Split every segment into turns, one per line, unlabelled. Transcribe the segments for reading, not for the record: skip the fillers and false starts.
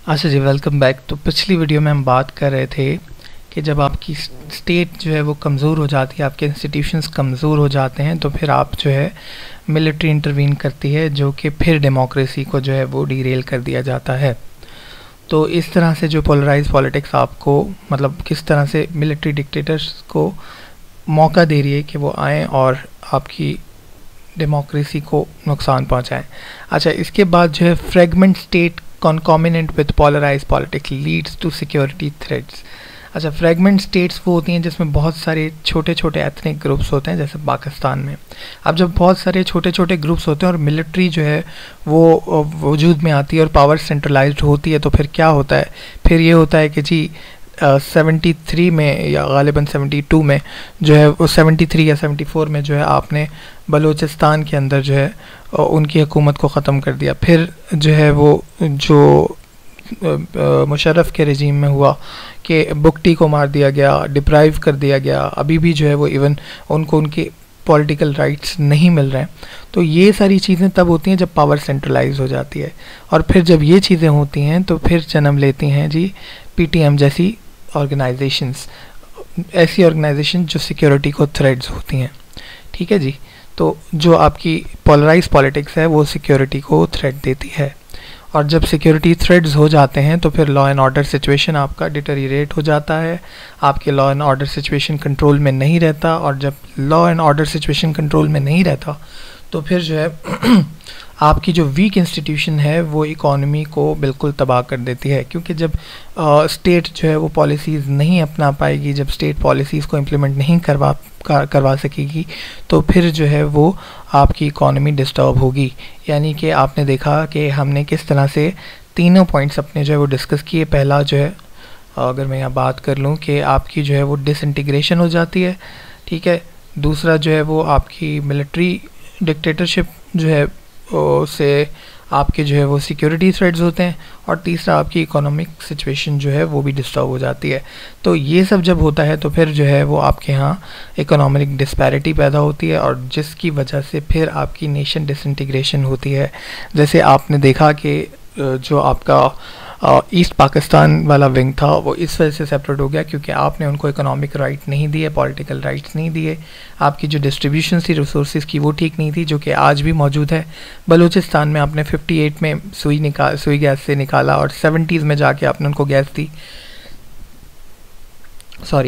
अच्छा जी, welcome back. तो पिछली वीडियो में हम बात कर रहे थे कि जब आपकी स्टेट जो है वो कमज़ोर हो जाती है, आपके इंस्टीट्यूशंस कमज़ोर हो जाते हैं, तो फिर आप जो है मिलिट्री इंटरवीन करती है, जो कि फिर डेमोक्रेसी को जो है वो डीरेल कर दिया जाता है। तो इस तरह से जो पोलराइज पॉलिटिक्स आपको मतलब किस तरह से मिलिट्री डिक्टेटर्स को मौका दे रही है कि वो आएँ और आपकी डेमोक्रेसी को नुकसान पहुंचाएं। अच्छा, इसके बाद जो है fragment state concomitant with polarized politics leads to security threats। अच्छा, फ्रेगमेंट स्टेट्स वो होती हैं जिसमें बहुत सारे छोटे छोटे एथनिक ग्रुप्स होते हैं, जैसे पाकिस्तान में। अब जब बहुत सारे छोटे छोटे ग्रुप्स होते हैं और मिलिट्री जो है वो वजूद में आती है और पावर सेंट्रलाइज्ड होती है, तो फिर क्या होता है? फिर ये होता है कि जी 73 में या गालिबन 72 में जो है वो 73 या 74 में जो है आपने बलूचिस्तान के अंदर जो है उनकी हुकूमत को ख़त्म कर दिया। फिर जो है वो जो मुशर्रफ के रजीम में हुआ कि बुकटी को मार दिया गया, डिप्राइव कर दिया गया। अभी भी जो है वो इवन उनको उनके पॉलिटिकल राइट्स नहीं मिल रहे हैं। तो ये सारी चीज़ें तब होती हैं जब पावर सेंट्रलाइज हो जाती है, और फिर जब ये चीज़ें होती हैं तो फिर जन्म लेती हैं जी पीटीएम जैसी ऑर्गेनाइजेशंस, ऐसी ऑर्गेनाइजेशन जो सिक्योरिटी को थ्रेट्स होती हैं। ठीक है जी। तो जो आपकी पोलराइज पॉलिटिक्स है वो सिक्योरिटी को थ्रेट देती है, और जब सिक्योरिटी थ्रेट्स हो जाते हैं तो फिर लॉ एंड ऑर्डर सिचुएशन आपका डिटेरिएट हो जाता है, आपके law and order situation control में नहीं रहता। और जब law and order situation control में नहीं रहता तो फिर जो है आपकी जो वीक इंस्टीट्यूशन है वो इकॉनमी को बिल्कुल तबाह कर देती है, क्योंकि जब स्टेट जो है वो पॉलिसीज़ नहीं अपना पाएगी, जब स्टेट पॉलिसीज़ को इम्प्लीमेंट नहीं करवा सकेगी, तो फिर जो है वो आपकी इकॉनमी डिस्टर्ब होगी। यानी कि आपने देखा कि हमने किस तरह से तीनों पॉइंट्स अपने जो है वो डिस्कस किए। पहला जो है, अगर मैं यहाँ बात कर लूँ कि आपकी जो है वो डिसइंटीग्रेशन हो जाती है, ठीक है। दूसरा जो है वो आपकी मिलिट्री डिक्टेटरशिप जो है से आपके जो है वो सिक्योरिटी थ्रेट्स होते हैं, और तीसरा आपकी इकोनॉमिक सिचुएशन जो है वो भी डिस्टर्ब हो जाती है। तो ये सब जब होता है तो फिर जो है वो आपके यहाँ इकोनॉमिक डिस्पैरिटी पैदा होती है, और जिसकी वजह से फिर आपकी नेशन डिसइंटीग्रेशन होती है। जैसे आपने देखा कि जो आपका ईस्ट पाकिस्तान वाला विंग था वो इस वजह से सेपरेट हो गया क्योंकि आपने उनको इकोनॉमिक राइट नहीं दिए, पॉलिटिकल राइट्स नहीं दिए। आपकी जो डिस्ट्रीब्यूशन थी रिसोर्सेज की वो ठीक नहीं थी, जो कि आज भी मौजूद है। बलूचिस्तान में आपने 58 में सुई गैस से निकाला, और 70s में जाके आपने उनको गैस दी।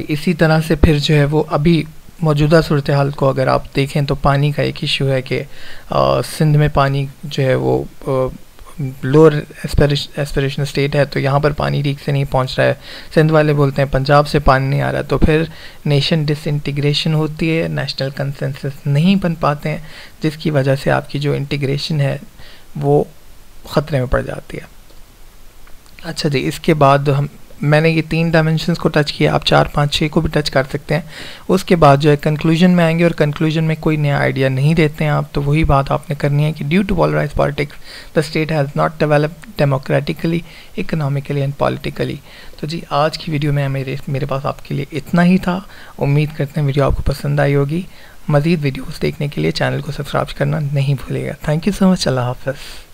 इसी तरह से फिर जो है वो अभी मौजूदा सूरत हाल को अगर आप देखें तो पानी का एक इशू है कि सिंध में पानी जो है वो लोअर एस्पिरेशनल स्टेट है, तो यहाँ पर पानी ठीक से नहीं पहुँच रहा है। सिंध वाले बोलते हैं पंजाब से पानी नहीं आ रहा, तो फिर नेशन डिसइंटीग्रेशन होती है, नेशनल कंसेंसस नहीं बन पाते हैं, जिसकी वजह से आपकी जो इंटीग्रेशन है वो ख़तरे में पड़ जाती है। अच्छा जी, इसके बाद मैंने ये 3 डायमेंशंस को टच किया, आप 4, 5, 6 को भी टच कर सकते हैं। उसके बाद जो है कंक्लूजन में आएंगे, और कंक्लूजन में कोई नया आइडिया नहीं देते हैं आप, तो वही बात आपने करनी है कि due to polarised politics the state has not developed democratically, economically and politically. तो जी आज की वीडियो में मेरे पास आपके लिए इतना ही था। उम्मीद करते हैं वीडियो आपको पसंद आई होगी। मज़ीद वीडियोज़ देखने के लिए चैनल को सब्सक्राइब करना नहीं भूलिएगा। Thank you so much. अल्लाह हाफ़िज़।